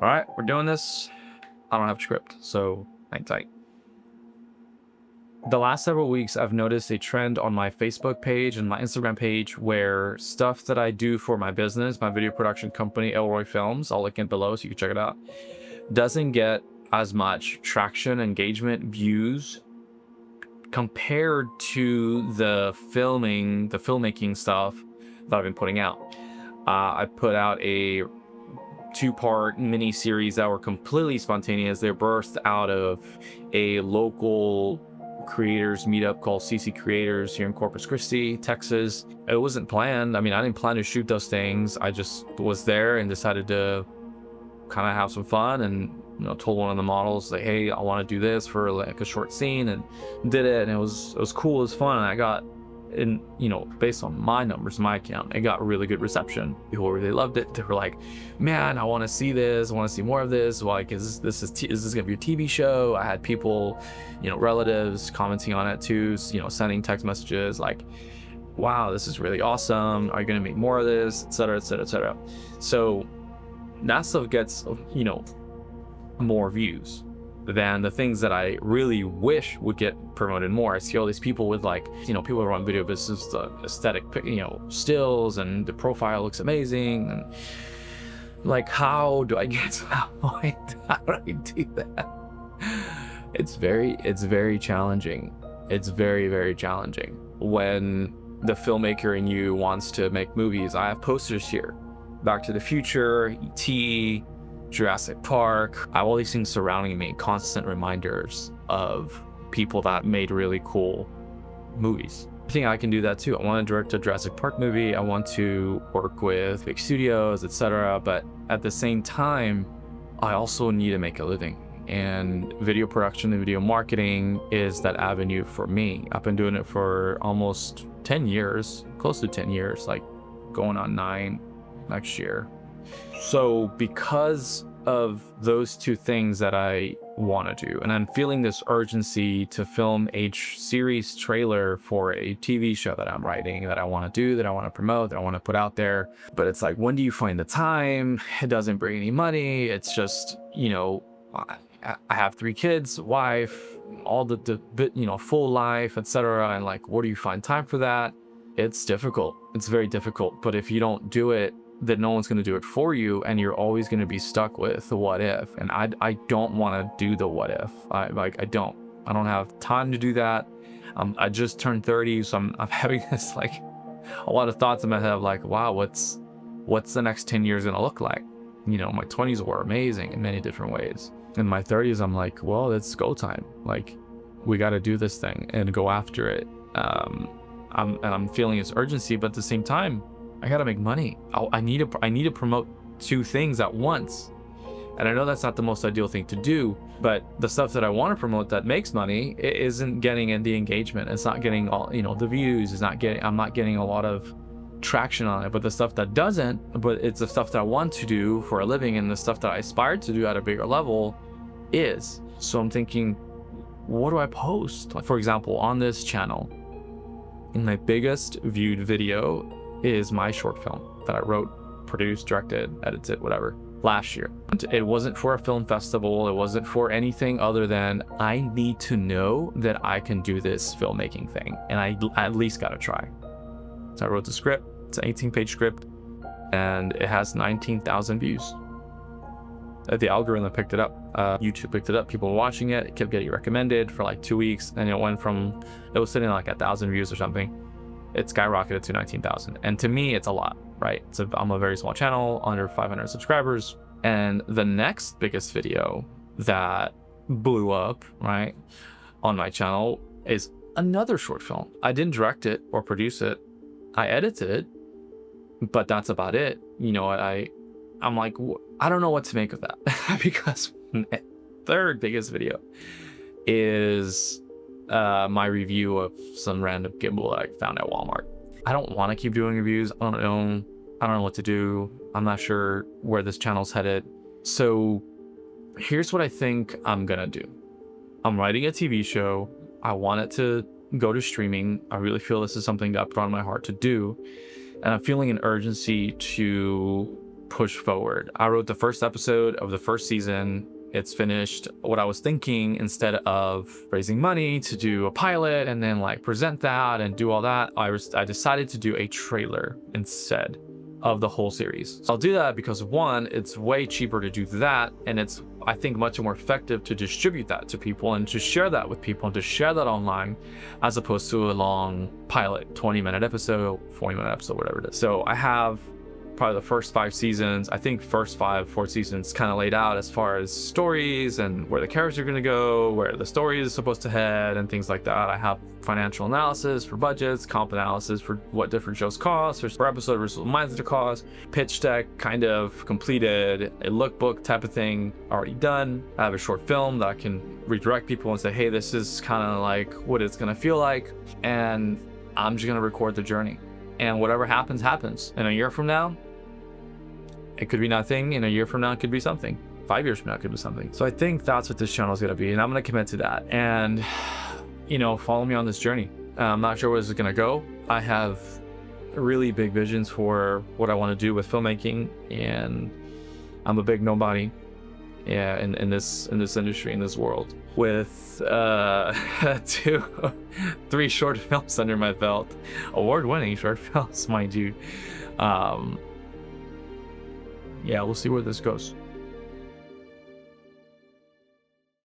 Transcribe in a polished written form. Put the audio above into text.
All right, we're doing this. I don't have a script, so hang tight. The last several weeks, I've noticed a trend on my Facebook page and my Instagram page where stuff that I do for my business, my video production company, Elroy Films, I'll link it below so you can check it out, doesn't get as much traction, engagement, views compared to the filmmaking stuff that I've been putting out. I put out a two-part mini series that were completely spontaneous. They burst out of a local creators meetup called CC Creators here in Corpus Christi, Texas. It wasn't planned. I mean, I didn't plan to shoot those things. I just was there and decided to kind of have some fun, and told one of the models like, hey, I want to do this for like a short scene, and did it. And it was cool, it was fun, and I got, and based on my numbers, my account, it got really good reception. People really loved it. They were like, man, I want to see this, I want to see more of this. Like, is this gonna be a TV show? I had people, relatives commenting on it too, sending text messages like, wow, this is really awesome, are you gonna make more of this, etc., etc., etc. So that stuff gets more views than the things that I really wish would get promoted more. I see all these people with like, people who run video business, the aesthetic, stills, and the profile looks amazing. And like, how do I get to that point? How do I do that? It's very challenging. It's very, very challenging when the filmmaker in you wants to make movies. I have posters here. Back to the Future, E.T., Jurassic Park. I have all these things surrounding me, constant reminders of people that made really cool movies. I think I can do that too. I want to direct a Jurassic Park movie. I want to work with big studios, etc. But at the same time, I also need to make a living. And video production and video marketing is that avenue for me. I've been doing it for almost 10 years, close to 10 years, like going on 9 next year. So because of those two things that I want to do, and I'm feeling this urgency to film a series trailer for a TV show that I'm writing, that I want to do, that I want to promote, that I want to put out there. But it's like, when do you find the time? It doesn't bring any money. It's just, I have 3 kids, wife, all the full life, etc. And like, where do you find time for that? It's difficult. It's very difficult. But if you don't do it, then no one's going to do it for you, and you're always going to be stuck with the what if. And I don't want to do the what if. I don't have time to do that. I just turned 30, so I'm having this like a lot of thoughts in my head of like, wow, what's the next 10 years going to look like? My 20s were amazing in many different ways. In my 30s, I'm like, well, it's go time. Like, we got to do this thing and go after it. I'm feeling this urgency, but at the same time, I gotta make money. I need to promote 2 things at once. And I know that's not the most ideal thing to do, but the stuff that I want to promote that makes money, it isn't getting the engagement. It's not getting all, the views. I'm not getting a lot of traction on it. But the stuff that doesn't, but it's the stuff that I want to do for a living, and the stuff that I aspire to do at a bigger level is. So I'm thinking, what do I post? Like, for example, on this channel, in my biggest viewed video is my short film that I wrote, produced, directed, edited, whatever, last year. It wasn't for a film festival. It wasn't for anything other than, I need to know that I can do this filmmaking thing, and I at least gotta try. So I wrote the script. It's an 18-page script, and it has 19,000 views. The algorithm picked it up. YouTube picked it up. People were watching it. It kept getting recommended for like 2 weeks, and it was sitting at like 1,000 views or something. It skyrocketed to 19,000. And to me, it's a lot, right? I'm a very small channel, under 500 subscribers. And the next biggest video that blew up, right, on my channel is another short film. I didn't direct it or produce it. I edited it, but that's about it. I'm like, I don't know what to make of that because my third biggest video is my review of some random gimbal that I found at Walmart. I don't want to keep doing reviews. I don't know what to do. I'm not sure where this channel's headed. So here's what I think I'm gonna do. I'm writing a TV show. I want it to go to streaming. I really feel this is something that I put on my heart to do, and I'm feeling an urgency to push forward. I wrote the first episode of the first season. It's finished. What I was thinking, instead of raising money to do a pilot and then like present that and do all that, I decided to do a trailer instead of the whole series. I'll do that because, one, it's way cheaper to do that, and it's, I think, much more effective to distribute that to people and to share that with people and to share that online, as opposed to a long pilot, 20-minute episode, 40-minute episode, whatever it is. So I have probably the first 5 seasons, I think first 4 seasons kind of laid out as far as stories and where the characters are going to go, where the story is supposed to head, and things like that. I have financial analysis for budgets, comp analysis for what different shows cost per episode versus what mine to cost, pitch deck kind of completed, a lookbook type of thing already done. I have a short film that I can redirect people and say, hey, this is kind of like what it's going to feel like, and I'm just going to record the journey. And whatever happens, happens. In a year from now, it could be nothing. In a year from now, it could be something. 5 years from now, it could be something. So I think that's what this channel is going to be, and I'm going to commit to that. And, you know, follow me on this journey. I'm not sure where this is going to go. I have really big visions for what I want to do with filmmaking, and I'm a big nobody, yeah, in this industry, in this world, with 3 short films under my belt, award-winning short films, mind you. Yeah, we'll see where this goes.